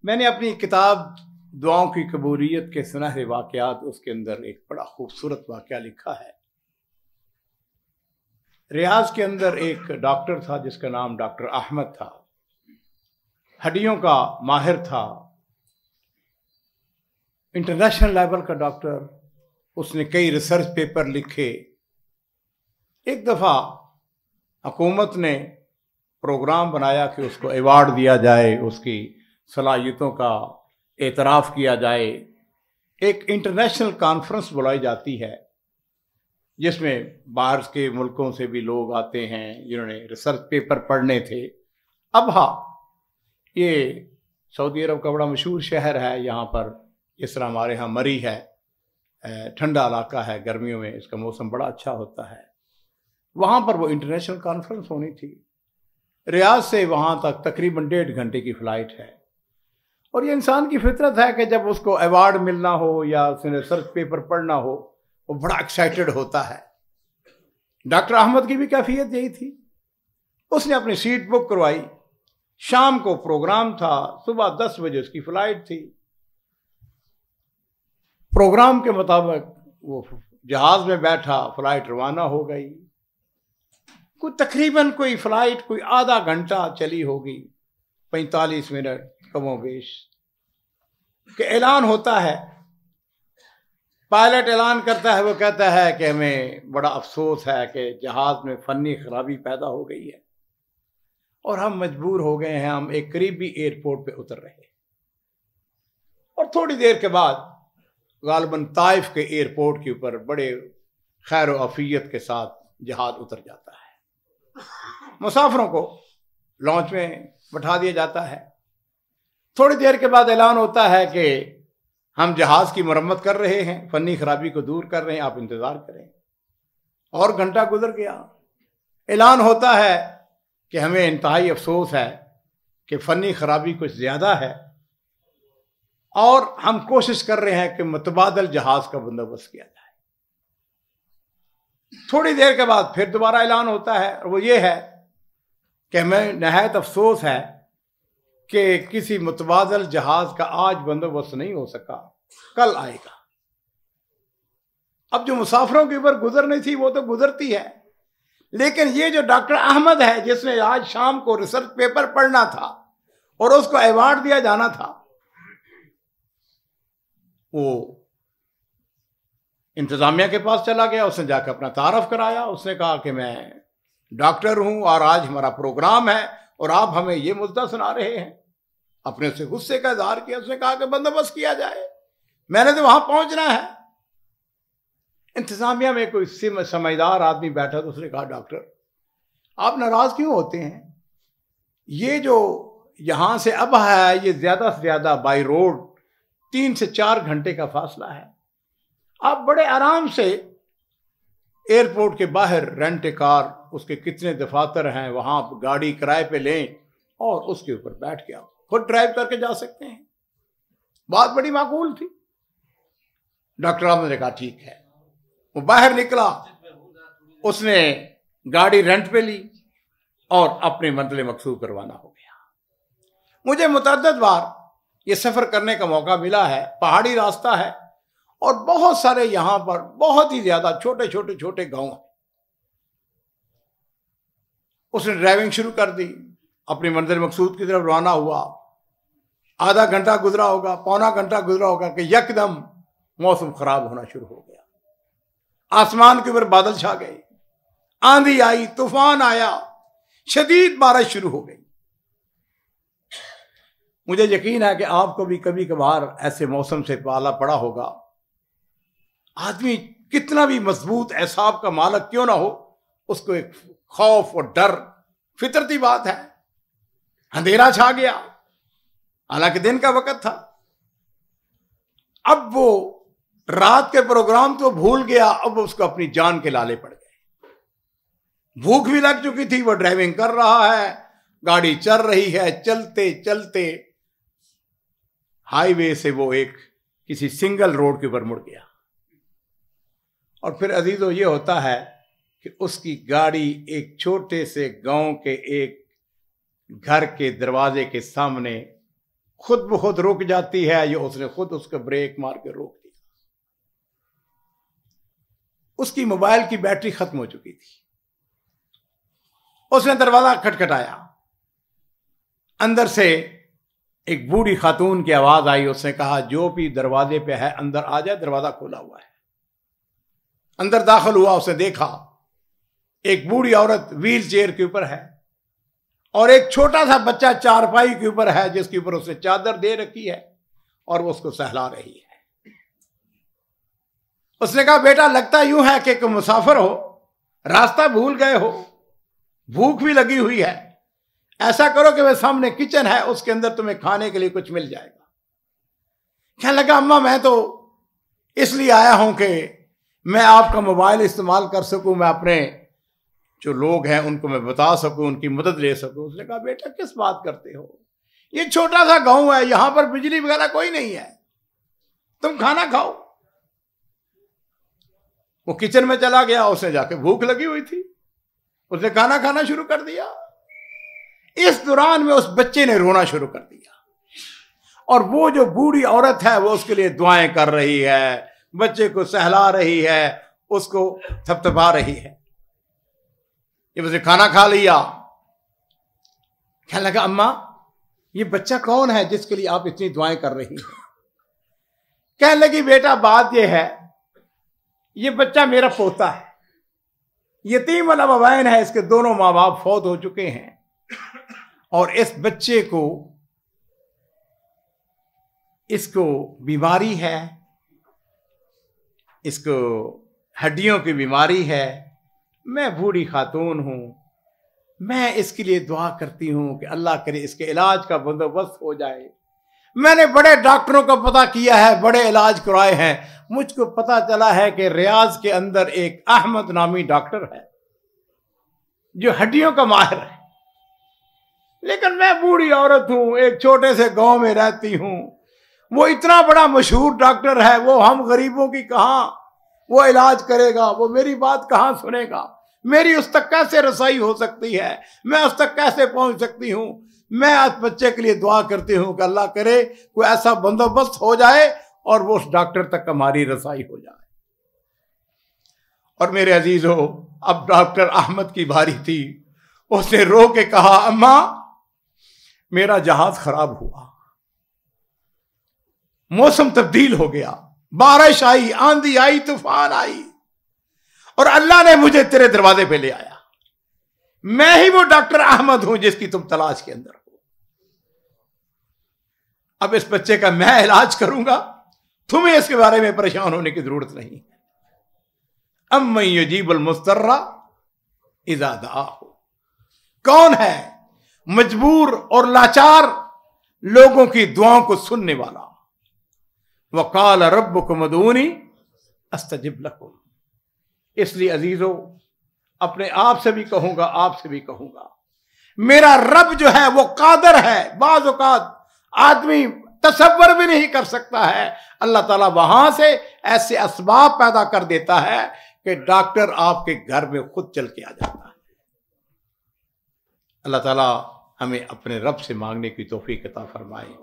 میں نے اپنی کتاب دعاؤں کی قبولیت کے سنہرے واقعات اس کے اندر ایک بڑا خوبصورت واقعہ لکھا ہے۔ ریاض کے اندر ایک ڈاکٹر تھا جس کا نام ڈاکٹر احمد تھا، ہڈیوں کا ماہر تھا، انٹرنیشنل لیول کا ڈاکٹر۔ اس نے کئی ریسرچ پیپر لکھے۔ ایک دفعہ حکومت نے پروگرام بنایا کہ اس کو ایوارڈ دیا جائے، اس کی صلاحیتوں کا اعتراف کیا جائے۔ ایک انٹرنیشنل کانفرنس بلائی جاتی ہے جس میں باہر کے ملکوں سے بھی لوگ آتے ہیں جنہوں نے ریسرچ پیپر پڑھنے تھے۔ ابہا یہ سعودی عرب کا بڑا مشہور شہر ہے، یہاں پر اس طرح ہمارے ہاں مری ہے، ٹھنڈا علاقہ ہے، گرمیوں میں اس کا موسم بڑا اچھا ہوتا ہے۔ وہاں پر وہ انٹرنیشنل کانفرنس ہونی تھی۔ ریاض سے وہاں تک تقریباً 1.5 گھنٹے کی فلائٹ ہے، اور یہ انسان کی فطرت ہے کہ جب اس کو ایوارڈ ملنا ہو یا اس نے ریسرچ پیپر پڑھنا ہو وہ بڑا ایکسائٹڈ ہوتا ہے۔ ڈاکٹر احمد کی بھی کیفیت یہی تھی۔ اس نے اپنی سیٹ بک کروائی، شام کو پروگرام تھا، صبح 10 بجے اس کی فلائٹ تھی۔ پروگرام کے مطابق وہ جہاز میں بیٹھا، فلائٹ روانہ ہو گئی۔ تقریباً فلائٹ آدھا گھنٹہ چلی ہوگی، 45 منٹ کم و بیش، کہ اعلان ہوتا ہے۔ پائلٹ اعلان کرتا ہے، وہ کہتا ہے کہ ہمیں بڑا افسوس ہے کہ جہاز میں فنی خرابی پیدا ہو گئی ہے اور ہم مجبور ہو گئے ہیں، ہم ایک قریبی ایئرپورٹ پہ اتر رہے ہیں۔ اور تھوڑی دیر کے بعد غالباً طائف کے ایئرپورٹ کے اوپر بڑے خیر و عافیت کے ساتھ جہاز اتر جاتا ہے۔ مسافروں کو لانچ میں بٹھا دیا جاتا ہے۔ تھوڑی دیر کے بعد اعلان ہوتا ہے کہ ہم جہاز کی مرمت کر رہے ہیں، فنی خرابی کو دور کر رہے ہیں، آپ انتظار کریں۔ اور گھنٹہ گزر گیا۔ اعلان ہوتا ہے کہ ہمیں انتہائی افسوس ہے کہ فنی خرابی کچھ زیادہ ہے اور ہم کوشش کر رہے ہیں کہ متبادل جہاز کا بندوبست کیا جائے۔ تھوڑی دیر کے بعد پھر دوبارہ اعلان ہوتا ہے، اور وہ یہ ہے کہ ہمیں نہایت افسوس ہے کہ کسی متبادل جہاز کا آج بندوبست نہیں ہو سکا، کل آئے گا۔ اب جو مسافروں کے اوپر گزرنی تھی وہ تو گزرتی ہے، لیکن یہ جو ڈاکٹر احمد ہے جس نے آج شام کو ریسرچ پیپر پڑھنا تھا اور اس کو ایوارڈ دیا جانا تھا، وہ انتظامیہ کے پاس چلا گیا۔ اس نے جا کے اپنا تعارف کرایا۔ اس نے کہا کہ میں ڈاکٹر ہوں اور آج ہمارا پروگرام ہے اور آپ ہمیں یہ مدعا سنا رہے ہیں۔ اپنے سے غصے کا اظہار کیا۔ اس نے کہا کہ بندوبست کیا جائے، میں نے تو وہاں پہنچنا ہے۔ انتظامیہ میں کوئی سمجھدار آدمی بیٹھا تو اس نے کہا ڈاکٹر آپ ناراض کیوں ہوتے ہیں؟ یہ جو یہاں سے اب ہے یہ زیادہ سے زیادہ بائی روڈ 3 سے 4 گھنٹے کا فاصلہ ہے۔ آپ بڑے آرام سے ایئرپورٹ کے باہر رینٹ کار، اس کے کتنے دفاتر ہیں، وہاں گاڑی کرائے پہ لیں اور اس کے اوپر بیٹھ کے آپ خود ڈرائیو کر کے جا سکتے ہیں۔ بات بڑی معقول تھی۔ ڈاکٹر احمد نے کہا ٹھیک ہے۔ وہ باہر نکلا، اس نے گاڑی رینٹ پہ لی اور اپنے منزل مقصود پر روانہ ہو گیا۔ مجھے متعدد بار یہ سفر کرنے کا موقع ملا ہے۔ پہاڑی راستہ ہے اور بہت سارے یہاں پر بہت ہی زیادہ چھوٹے گاؤں ہیں۔ اس نے ڈرائیونگ شروع کر دی، اپنی منزل مقصود کی طرف روانہ ہوا۔ آدھا گھنٹہ گزرا ہوگا، پونا گھنٹہ گزرا ہوگا کہ یکدم موسم خراب ہونا شروع ہو گیا۔ آسمان کے اوپر بادل چھا گئے، آندھی آئی، طوفان آیا، شدید بارش شروع ہو گئی۔ مجھے یقین ہے کہ آپ کو بھی کبھی کبھار ایسے موسم سے پالا پڑا ہوگا۔ آدمی کتنا بھی مضبوط اعصاب کا مالک کیوں نہ ہو، اس کو ایک خوف اور ڈر فطرتی بات ہے۔ اندھیرا چھا گیا، حالانکہ دن کا وقت تھا۔ اب وہ رات کے پروگرام تو بھول گیا، اب اس کو اپنی جان کے لالے پڑ گئے۔ بھوک بھی لگ چکی تھی، وہ ڈرائیونگ کر رہا ہے، گاڑی چل رہی ہے، چلتے چلتے ہائی وے سے وہ ایک کسی سنگل روڈ کے اوپر مڑ گیا۔ اور پھر عزیزو یہ ہوتا ہے کہ اس کی گاڑی ایک چھوٹے سے گاؤں کے ایک گھر کے دروازے کے سامنے خود بخود رک جاتی ہے، یہ اس نے خود اس کو بریک مار کے روک دیا۔ اس کی موبائل کی بیٹری ختم ہو چکی تھی۔ اس نے دروازہ کھٹکھٹایا، اندر سے ایک بوڑھی خاتون کی آواز آئی۔ اس نے کہا جو بھی دروازے پہ ہے اندر آ جائے، دروازہ کھلا ہوا ہے۔ اندر داخل ہوا، اس نے دیکھا ایک بوڑھی عورت ویل چیئر کے اوپر ہے اور ایک چھوٹا سا بچہ چارپائی کے اوپر ہے، جس کے اوپر اس نے چادر دے رکھی ہے اور وہ اس کو سہلا رہی ہے۔ اس نے کہا بیٹا لگتا یوں ہے کہ تم مسافر ہو، راستہ بھول گئے ہو، بھوک بھی لگی ہوئی ہے، ایسا کرو کہ وہ سامنے کچن ہے، اس کے اندر تمہیں کھانے کے لیے کچھ مل جائے گا۔ کہنے لگا اماں میں تو اس لیے آیا ہوں کہ میں آپ کا موبائل استعمال کر سکوں، میں اپنے جو لوگ ہیں ان کو میں بتا سکوں، ان کی مدد لے سکوں۔ اس نے کہا بیٹا کس بات کرتے ہو، یہ چھوٹا سا گاؤں ہے، یہاں پر بجلی وغیرہ کوئی نہیں ہے، تم کھانا کھاؤ۔ وہ کچن میں چلا گیا، اس نے جا کے بھوک لگی ہوئی تھی، اس نے کھانا کھانا شروع کر دیا۔ اس دوران میں اس بچے نے رونا شروع کر دیا اور وہ جو بوڑھی عورت ہے وہ اس کے لیے دعائیں کر رہی ہے، بچے کو سہلا رہی ہے، اس کو تھپتھپا رہی ہے۔ جب اس نے کھانا کھا لیا، کہنے لگا اماں یہ بچہ کون ہے جس کے لیے آپ اتنی دعائیں کر رہی ہیں؟ کہنے لگی بیٹا بات یہ ہے، یہ بچہ میرا پوتا ہے، یتیم الابوین ہے، اس کے دونوں ماں باپ فوت ہو چکے ہیں، اور اس بچے کو بیماری ہے، اس کو ہڈیوں کی بیماری ہے، میں بوڑھی خاتون ہوں، میں اس کے لیے دعا کرتی ہوں کہ اللہ کرے اس کے علاج کا بندوبست ہو جائے۔ میں نے بڑے ڈاکٹروں کو پتہ کیا ہے، بڑے علاج کرائے ہیں، مجھ کو پتہ چلا ہے کہ ریاض کے اندر ایک احمد نامی ڈاکٹر ہے جو ہڈیوں کا ماہر ہے، لیکن میں بوڑھی عورت ہوں، ایک چھوٹے سے گاؤں میں رہتی ہوں، وہ اتنا بڑا مشہور ڈاکٹر ہے، وہ ہم غریبوں کی کہاں وہ علاج کرے گا، وہ میری بات کہاں سنے گا، میری اس تک کیسے رسائی ہو سکتی ہے، میں اس تک کیسے پہنچ سکتی ہوں؟ میں اس بچے کے لیے دعا کرتی ہوں کہ اللہ کرے کوئی ایسا بندوبست ہو جائے اور وہ اس ڈاکٹر تک ہماری رسائی ہو جائے۔ اور میرے عزیزو، اب ڈاکٹر احمد کی باری تھی، اس نے رو کے کہا اماں میرا جہاز خراب ہوا، موسم تبدیل ہو گیا، بارش آئی، آندھی آئی، طوفان آئی، اور اللہ نے مجھے تیرے دروازے پہ لے آیا، میں ہی وہ ڈاکٹر احمد ہوں جس کی تم تلاش کے اندر ہو۔ اب اس بچے کا میں علاج کروں گا، تمہیں اس کے بارے میں پریشان ہونے کی ضرورت نہیں۔ امن یجیب المضطر اذا دعاہ، کون ہے مجبور اور لاچار لوگوں کی دعاؤں کو سننے والا؟ وقال ربکم ادعونی استجب لکم۔ اس لیے عزیزو، اپنے آپ سے بھی کہوں گا، آپ سے بھی کہوں گا، میرا رب جو ہے وہ قادر ہے، بعض اوقات آدمی تصور بھی نہیں کر سکتا ہے، اللہ تعالیٰ وہاں سے ایسے اسباب پیدا کر دیتا ہے کہ ڈاکٹر آپ کے گھر میں خود چل کے آ جاتا ہے۔ اللہ تعالیٰ ہمیں اپنے رب سے مانگنے کی توفیق عطا فرمائے۔